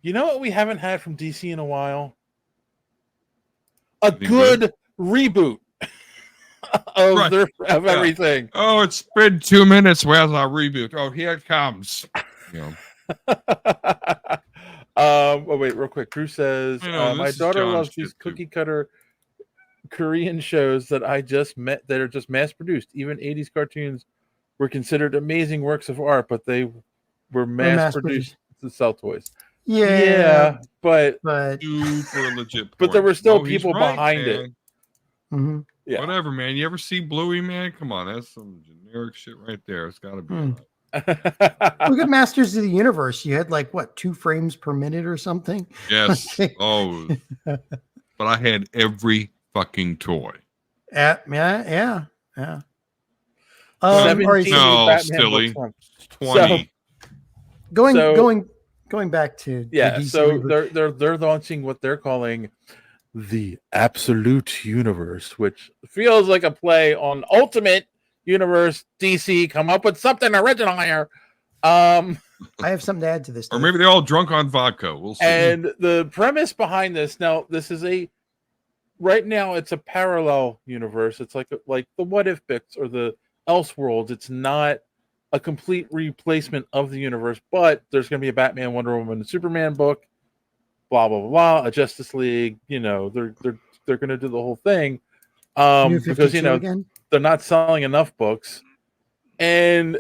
You know what we haven't had from DC in a while? A Anything good reboot of Right. of everything. Oh, it's been 2 minutes. Where's our reboot? Oh, here it comes. You know, Oh wait, real quick. Drew says, this my is daughter John's loves shit, these too. cookie cutter Korean shows that are just mass produced. Even 80s cartoons were considered amazing works of art, but they were mass produced to sell toys. Yeah, but Super legit point. but there were still No, he's people right, behind man. it. Mm-hmm. Yeah. Whatever, man. You ever see Bluey, man? Come on, that's some generic shit right there. It's got to be. Right. Look at Masters of the Universe. You had like what, 2 frames per minute or something? Yes. Oh, but I had every fucking toy. Yeah. 17 No, Batman silly. books. 20. Going back to yeah. the DC So reboot. they're launching what they're calling the Absolute Universe, which feels like a play on Ultimate Universe. DC, come up with something original here. I have something to add to this. Or maybe they're all drunk on vodka. We'll see. And the premise behind this, now this is right now it's a parallel universe. It's like the What If books or the Elseworlds. It's not a complete replacement of the universe, but there's going to be a Batman, Wonder Woman, and Superman book. Blah blah blah. A Justice League. You know, they're going to do the whole thing because again? They're not selling enough books, and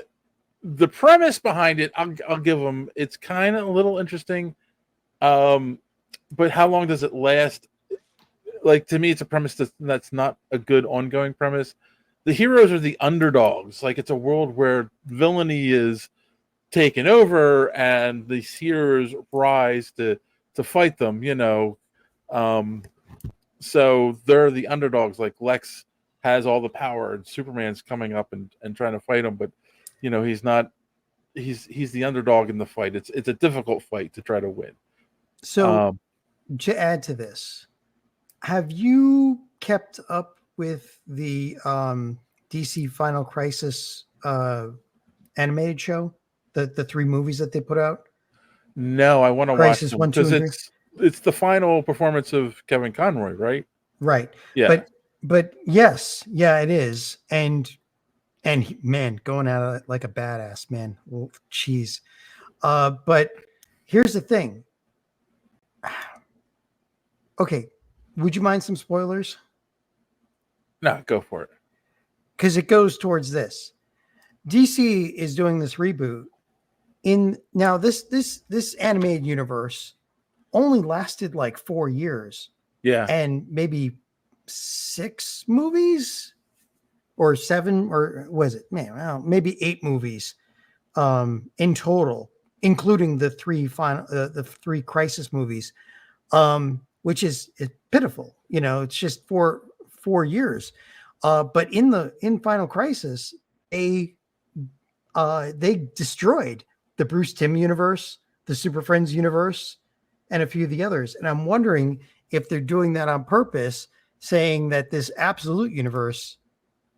the premise behind it, I'll give them. It's kind of a little interesting, but how long does it last? Like, to me, it's a premise that's not a good ongoing premise. The heroes are the underdogs. Like, it's a world where villainy is taken over, and these heroes rise to fight them. You know, so they're the underdogs. Like, Lex has all the power, and Superman's coming up and trying to fight him, but you know, he's not. He's the underdog in the fight. It's a difficult fight to try to win. So to add to this, have you kept up with the DC Final Crisis animated show? The 3 movies that they put out? No, I want to watch them 1, 2, because it's the final performance of Kevin Conroy, right? Right. Yeah. But yes, yeah, it is. And man, going at it like a badass, man. Well, jeez. But here's the thing. Okay, would you mind some spoilers? No, go for it. Because it goes towards this. DC is doing this reboot. Now this animated universe only lasted like 4 years. Yeah. And maybe 6 movies or 7, or was it, man, well, maybe 8 movies in total, including the 3 Crisis movies, which is pitiful. You know, it's just 4 years. But in Final Crisis, they destroyed the Bruce Timm universe, the Super Friends universe, and a few of the others. And I'm wondering if they're doing that on purpose, saying that this Absolute Universe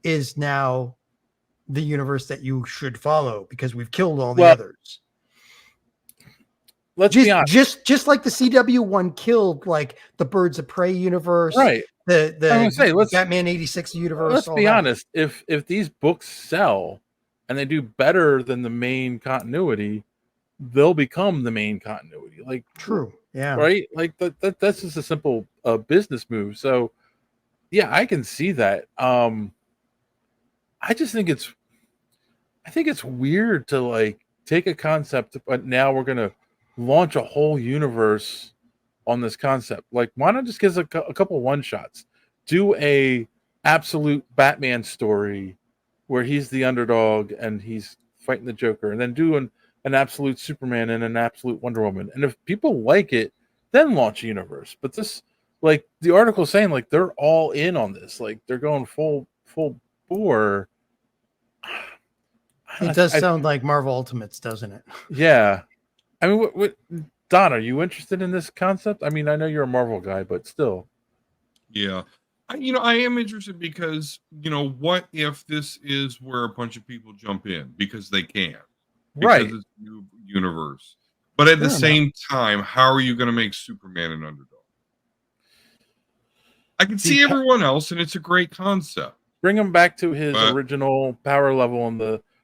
is now the universe that you should follow because we've killed all the others. Let's be honest. Just like the CW one killed like the Birds of Prey universe, right? The Batman 86 universe. Let's be honest. If these books sell and they do better than the main continuity, they'll become the main continuity. Like, true, yeah, right. Like that's just a simple business move. So, yeah, I can see that. I just think it's weird to like take a concept, but now we're gonna launch a whole universe on this concept. Like, why not just give us a couple one shots? Do a absolute Batman story where he's the underdog and he's fighting the Joker, and then do an absolute Superman and an absolute Wonder Woman. And if people like it, then launch a universe. But this, like the article saying, like they're all in on this, like they're going full bore. It does sound like Marvel Ultimates, doesn't it? Yeah. I mean, what Don, are you interested in this concept? I mean, I know you're a Marvel guy, but still. Yeah. I am interested because, what if this is where a bunch of people jump in because they can? Because right. it's a new universe. But at the Fair same time, how are you going to make Superman an underdog? I can see everyone else, and it's a great concept. Bring him back to his But original power level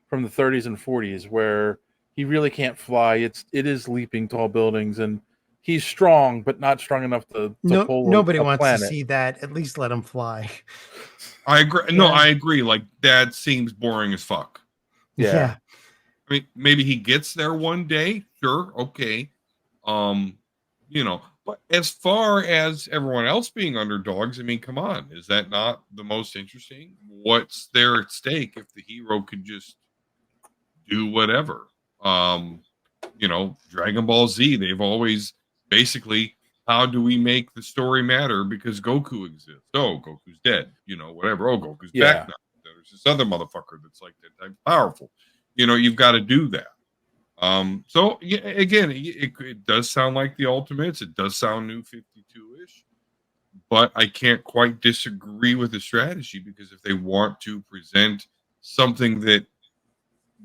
from the 30s and 40s, where he really can't fly. It is leaping tall buildings, and he's strong, but not strong enough to pull nobody a wants planet. to see that. At least let him fly. I agree. Yeah. No, I agree. Like, that seems boring as fuck. Yeah. I mean, maybe he gets there one day. Sure, okay. You know, but as far as everyone else being underdogs, I mean, come on, is that not the most interesting? What's there at stake if the hero could just do whatever? You know, Dragon Ball Z, they've always basically, how do we make the story matter because Goku exists? Oh, Goku's dead, you know, whatever. Oh, Goku's back now. There's this other motherfucker that's like that type powerful. You know, you've got to do that. So yeah, again, it does sound like the Ultimates. It does sound New 52-ish, but I can't quite disagree with the strategy, because if they want to present something that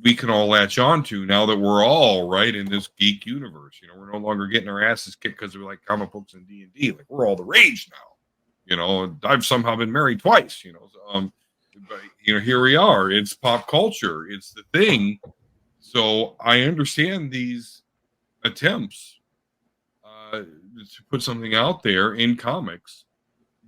we can all latch on to now that we're all right in this geek universe, you know, we're no longer getting our asses kicked because we like comic books and D&D. Like, we're all the rage now, you know. And I've somehow been married twice, you know. But you know, here we are. It's pop culture. It's the thing. So I understand these attempts to put something out there in comics,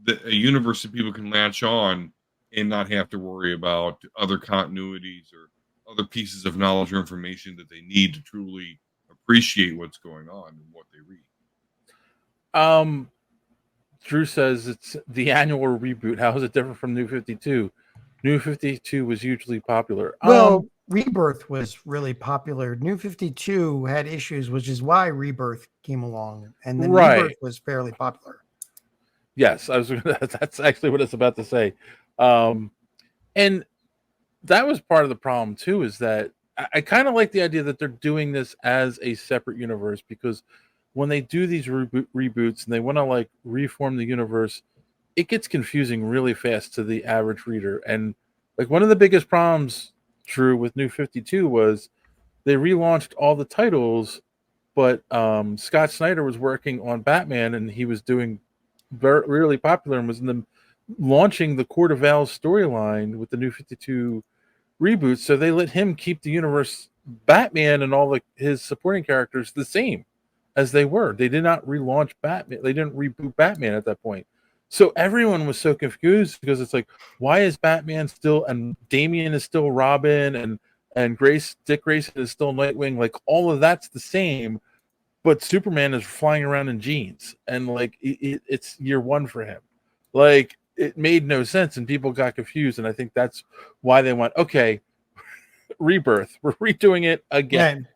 that a universe that people can latch on and not have to worry about other continuities or other pieces of knowledge or information that they need to truly appreciate what's going on and what they read. Drew says it's the annual reboot. How is it different from New 52? New 52 was hugely popular. Well, Rebirth was really popular. New 52 had issues, which is why Rebirth came along, and then Rebirth was fairly popular. Yes, that's actually what I was about to say. And that was part of the problem too, is that I kind of like the idea that they're doing this as a separate universe, because when they do these reboots and they want to like reform the universe, it gets confusing really fast to the average reader. And like, one of the biggest problems, Drew, with New 52 was they relaunched all the titles, but Scott Snyder was working on Batman, and he was doing really popular and was in the launching the Court of Owls storyline with the New 52 reboot. So they let him keep the universe, Batman and all his supporting characters, the same as they were. They did not relaunch Batman. They didn't reboot Batman at that point. So everyone was so confused, because it's like, why is Batman still, and Damian is still Robin, and Dick Grayson is still Nightwing? Like, all of that's the same, but Superman is flying around in jeans, and like it's year one for him. Like, it made no sense, and people got confused, and I think that's why they went, okay, Rebirth, we're redoing it again. Yeah.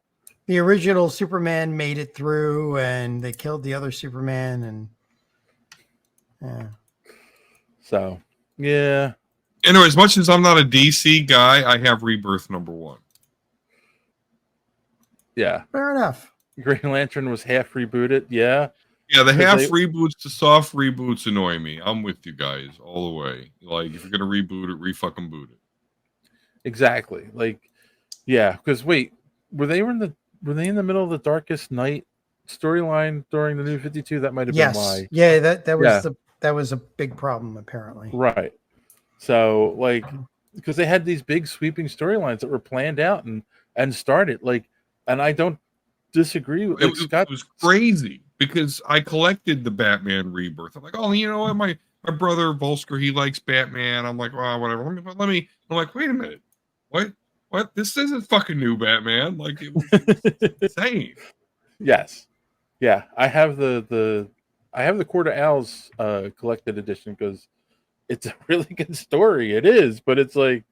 The original Superman made it through, and they killed the other Superman, and so yeah. Anyway, as much as I'm not a DC guy, I have Rebirth #1. Yeah, fair enough. Green Lantern was half rebooted. Yeah, the half reboots to soft reboots annoy me. I'm with you guys all the way. Like, if you're gonna reboot it, re-fucking boot it. Exactly. Like, yeah, because wait, were they in the middle of the Darkest Night storyline during the New 52? That might have been why. Yeah, that was a big problem, apparently. Right. So, like, because they had these big sweeping storylines that were planned out and started, like, and I don't disagree with It was crazy, because I collected the Batman Rebirth. I'm like, oh, you know what, my brother Volsker, he likes Batman. I'm like, well, whatever. Let me. I'm like, wait a minute, what? This isn't fucking new Batman. Like, it was insane. Yes, yeah. I have the Court of Owls collected edition, because it's a really good story. It is, but it's like,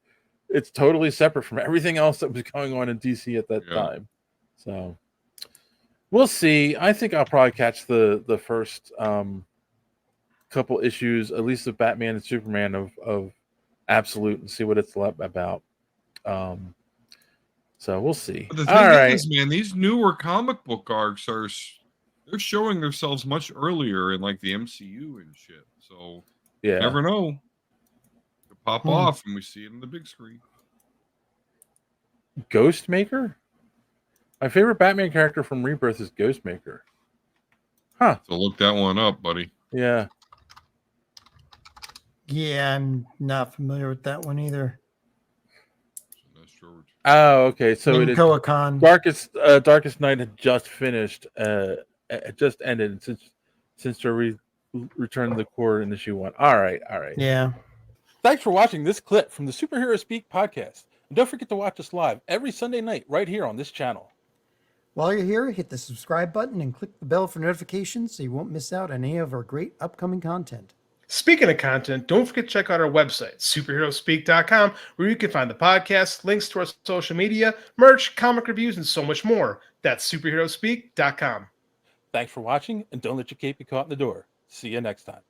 it's totally separate from everything else that was going on in DC at that time. So we'll see. I think I'll probably catch the first couple issues, at least of Batman and Superman of Absolute, and see what it's about. So we'll see. But the thing is, man, these newer comic book arcs they're showing themselves much earlier in like the MCU and shit. So you never know. It'll pop off and we see it on the big screen. Ghostmaker? My favorite Batman character from Rebirth is Ghostmaker. Huh. So look that one up, buddy. Yeah. Yeah, I'm not familiar with that one either. That's George. Oh, okay. So it is Khan. Darkest Night had just finished. It just ended since they returned the core in issue 1. All right. Yeah. Thanks for watching this clip from the Superhero Speak podcast. And don't forget to watch us live every Sunday night right here on this channel. While you're here, hit the subscribe button and click the bell for notifications so you won't miss out on any of our great upcoming content. Speaking of content, don't forget to check out our website, superheroespeak.com, where you can find the podcast, links to our social media, merch, comic reviews, and so much more. That's superheroespeak.com. Thanks for watching, and don't let your cape be caught in the door. See you next time.